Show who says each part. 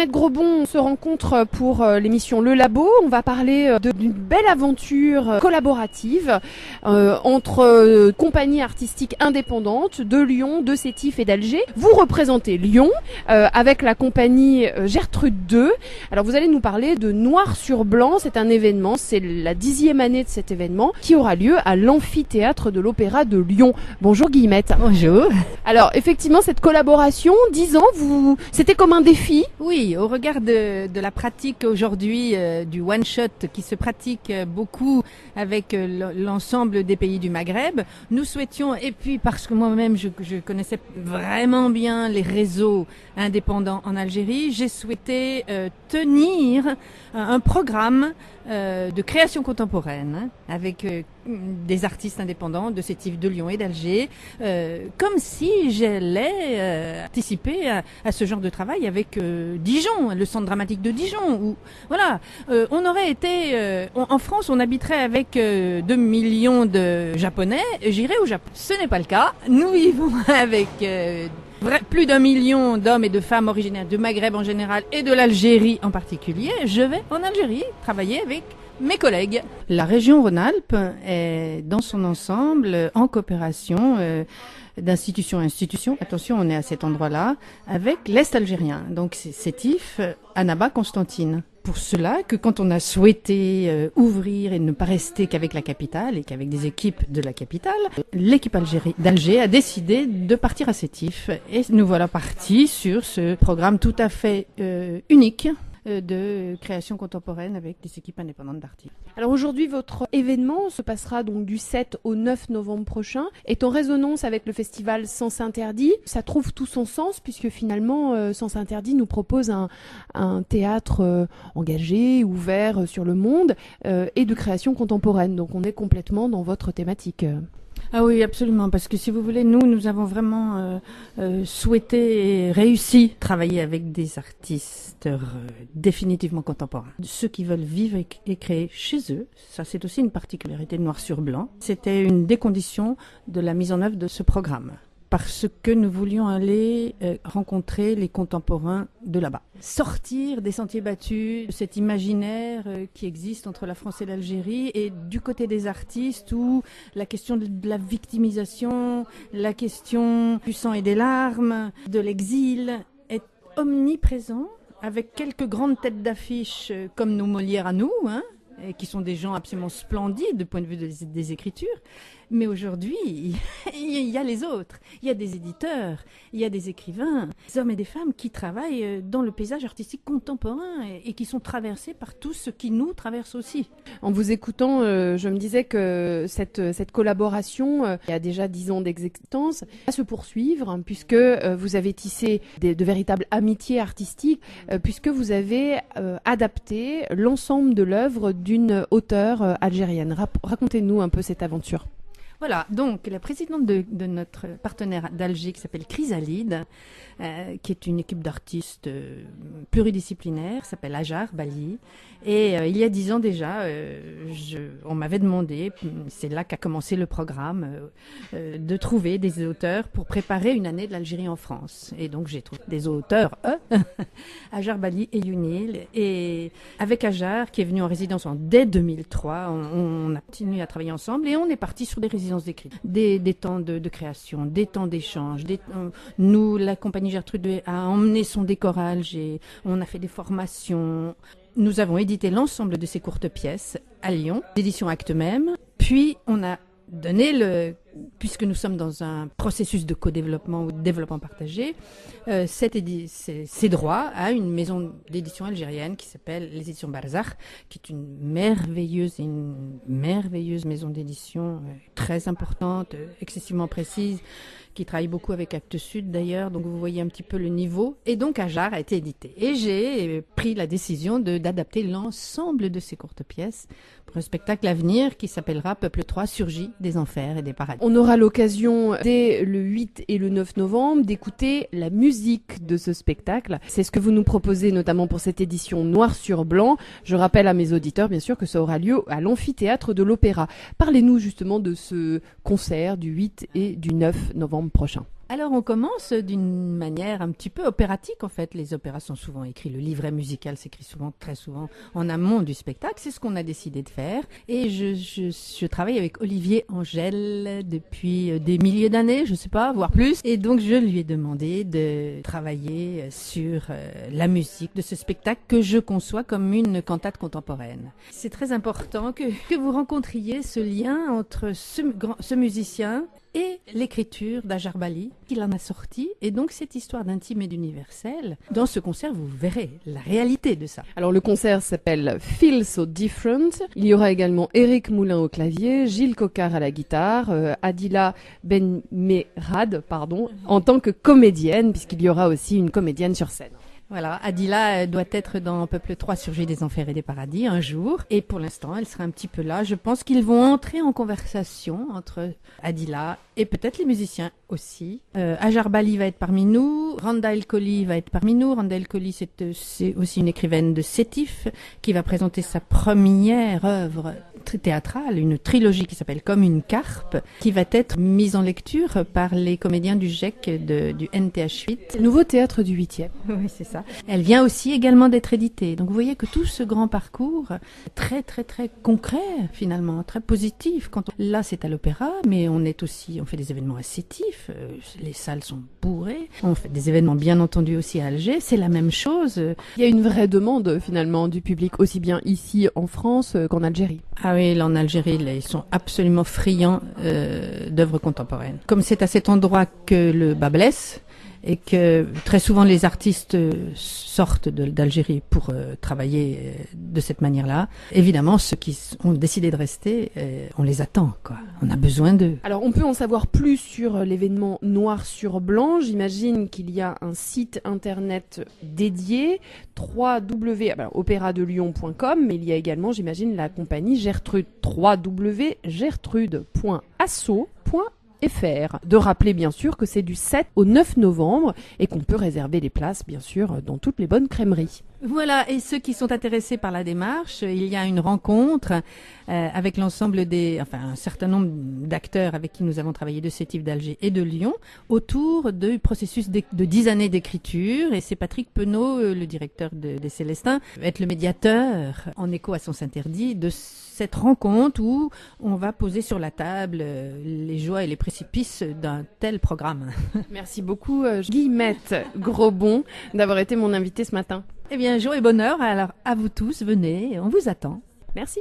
Speaker 1: Guillemette Grobon se rencontre pour l'émission Le Labo. On va parler d'une belle aventure collaborative entre compagnies artistiques indépendantes de Lyon, de Sétif et d'Alger. Vous représentez Lyon avec la compagnie Gertrude II. Alors vous allez nous parler de Noir sur Blanc. C'est un événement, c'est la 10e année de cet événement qui aura lieu à l'amphithéâtre de l'Opéra de Lyon. Bonjour Guillemette.
Speaker 2: Bonjour.
Speaker 1: Alors effectivement cette collaboration, 10 ans, c'était comme un défi.
Speaker 2: Oui, au regard de la pratique aujourd'hui du one-shot qui se pratique beaucoup avec l'ensemble des pays du Maghreb, nous souhaitions, et puis parce que moi-même je connaissais vraiment bien les réseaux indépendants en Algérie, j'ai souhaité tenir un programme de création contemporaine avec des artistes indépendants de Sétif, de Lyon et d'Alger, comme si j'allais participer à ce genre de travail avec Dijon, le centre dramatique de Dijon, où voilà, on aurait été en France, on habiterait avec 2 millions de Japonais, j'irais au Japon. Ce n'est pas le cas. Nous vivons avec plus d'1 million d'hommes et de femmes originaires du Maghreb en général et de l'Algérie en particulier. Je vais en Algérie travailler avec mes collègues. La région Rhône-Alpes est dans son ensemble en coopération d'institution à institution. Attention, on est à cet endroit-là avec l'Est algérien. Donc c'est Sétif, Annaba, Constantine. Pour cela que quand on a souhaité ouvrir et ne pas rester qu'avec la capitale et qu'avec des équipes de la capitale, l'équipe d'Alger a décidé de partir à Sétif. Et nous voilà partis sur ce programme tout à fait unique de création contemporaine avec des équipes indépendantes d'artistes.
Speaker 1: Alors aujourd'hui, votre événement se passera donc du 7 au 9 novembre prochain, est en résonance avec le festival Sens Interdit. Ça trouve tout son sens puisque finalement Sens Interdit nous propose un théâtre engagé, ouvert sur le monde et de création contemporaine. Donc on est complètement dans votre thématique.
Speaker 2: Ah oui, absolument, parce que si vous voulez, nous avons vraiment souhaité et réussi travailler avec des artistes définitivement contemporains. Ceux qui veulent vivre et créer chez eux, ça c'est aussi une particularité de Noir sur Blanc. C'était une des conditions de la mise en œuvre de ce programme. Parce que nous voulions aller rencontrer les contemporains de là-bas. Sortir des sentiers battus, cet imaginaire qui existe entre la France et l'Algérie, et du côté des artistes où la question de la victimisation, la question du sang et des larmes, de l'exil est omniprésent, avec quelques grandes têtes d'affiche comme nos Molières à nous, qui sont des gens absolument splendides du point de vue des écritures. Mais aujourd'hui, il y a les autres. Il y a des éditeurs, il y a des écrivains, des hommes et des femmes qui travaillent dans le paysage artistique contemporain et qui sont traversés par tout ce qui nous traverse aussi.
Speaker 1: En vous écoutant, je me disais que cette collaboration, il y a déjà 10 ans d'existence, va se poursuivre puisque vous avez tissé de véritables amitiés artistiques, puisque vous avez adapté l'ensemble de l'œuvre d'une auteure algérienne. Racontez-nous un peu cette aventure.
Speaker 2: Voilà, donc la présidente de notre partenaire d'Alger qui s'appelle Chrysalide, qui est une équipe d'artistes pluridisciplinaires, s'appelle Hajar Bali. Et il y a 10 ans déjà, on m'avait demandé, c'est là qu'a commencé le programme, de trouver des auteurs pour préparer une année de l'Algérie en France. Et donc j'ai trouvé des auteurs, Hajar Bali et Younil. Et avec Hajar, qui est venu en résidence dès 2003, on a continué à travailler ensemble et on est parti sur des résidences d'écriture, des temps de création, des temps d'échange. Nous, la compagnie Gertrude a emmené son décor à Alger, on a fait des formations. Nous avons édité l'ensemble de ces courtes pièces à Lyon, l'édition Acte Même. Puis on a donné puisque nous sommes dans un processus de co-développement ou de développement partagé, ces droits à une maison d'édition algérienne qui s'appelle les éditions Barzakh, qui est une merveilleuse maison d'édition très importante, excessivement précise, qui travaille beaucoup avec Actes Sud d'ailleurs, donc vous voyez un petit peu le niveau. Et donc Hajar a été édité. Et j'ai pris la décision d'adapter l'ensemble de ces courtes pièces pour un spectacle à venir qui s'appellera Peuple 3 surgit des enfers et des paradis.
Speaker 1: On aura l'occasion dès le 8 et le 9 novembre d'écouter la musique de ce spectacle. C'est ce que vous nous proposez notamment pour cette édition Noir sur Blanc. Je rappelle à mes auditeurs bien sûr que ça aura lieu à l'amphithéâtre de l'Opéra. Parlez-nous justement de ce concert du 8 et du 9 novembre prochain.
Speaker 2: Alors on commence d'une manière un petit peu opératique en fait. Les opéras sont souvent écrits, le livret musical s'écrit très souvent en amont du spectacle. C'est ce qu'on a décidé de faire. Et je travaille avec Olivier Angèle depuis des milliers d'années, je sais pas, voire plus. Et donc je lui ai demandé de travailler sur la musique de ce spectacle que je conçois comme une cantate contemporaine. C'est très important que vous rencontriez ce lien entre ce musicien et l'écriture d'Ajar Bali, qu'il en a sorti, et donc cette histoire d'intime et d'universel. Dans ce concert, vous verrez la réalité de ça.
Speaker 1: Alors le concert s'appelle Feel So Different. Il y aura également Éric Moulin au clavier, Gilles Coquart à la guitare, Adila Benmerad, en tant que comédienne, puisqu'il y aura aussi une comédienne sur scène.
Speaker 2: Voilà, Adila doit être dans Peuple 3, Surgit des Enfers et des Paradis un jour. Et pour l'instant, elle sera un petit peu là. Je pense qu'ils vont entrer en conversation entre Adila et peut-être les musiciens aussi. Ajar Bali va être parmi nous. Randa El Kholi va être parmi nous. Randa El Kholi, c'est aussi une écrivaine de Sétif qui va présenter sa première œuvre théâtrale, une trilogie qui s'appelle Comme une carpe, qui va être mise en lecture par les comédiens du GEC du NTH8.
Speaker 1: Nouveau théâtre du 8e.
Speaker 2: Oui, c'est ça. Elle vient aussi également d'être éditée. Donc vous voyez que tout ce grand parcours, très très très concret finalement, très positif. Là c'est à l'opéra, mais on fait des événements à Sétif, les salles sont bourrées. On fait des événements bien entendu aussi à Alger, c'est la même chose.
Speaker 1: Il y a une vraie demande finalement du public, aussi bien ici en France qu'en Algérie.
Speaker 2: Ah oui, là en Algérie, là, ils sont absolument friands d'œuvres contemporaines. Comme c'est à cet endroit que le bas blesse, et que très souvent les artistes sortent d'Algérie pour travailler de cette manière-là. Évidemment, ceux qui ont décidé de rester, on les attend, quoi. On a besoin d'eux.
Speaker 1: Alors, on peut en savoir plus sur l'événement Noir sur Blanc. J'imagine qu'il y a un site internet dédié, www.opéradelion.com, mais il y a également, j'imagine, la compagnie Gertrude, www.gertrude.asso.fr. De rappeler bien sûr que c'est du 7 au 9 novembre et qu'on peut réserver les places bien sûr dans toutes les bonnes crèmeries.
Speaker 2: Voilà, et ceux qui sont intéressés par la démarche, il y a une rencontre avec un certain nombre d'acteurs avec qui nous avons travaillé de Sétif, d'Alger et de Lyon autour du processus de 10 années d'écriture. Et c'est Patrick Penaud, le directeur des Célestins, va être le médiateur en écho à Sens Interdit de cette rencontre où on va poser sur la table les joies et les précipices d'un tel programme.
Speaker 1: Merci beaucoup Guillemette Grosbon d'avoir été mon invitée ce matin.
Speaker 2: Eh bien, joie et bonheur. Alors, à vous tous, venez, on vous attend.
Speaker 1: Merci.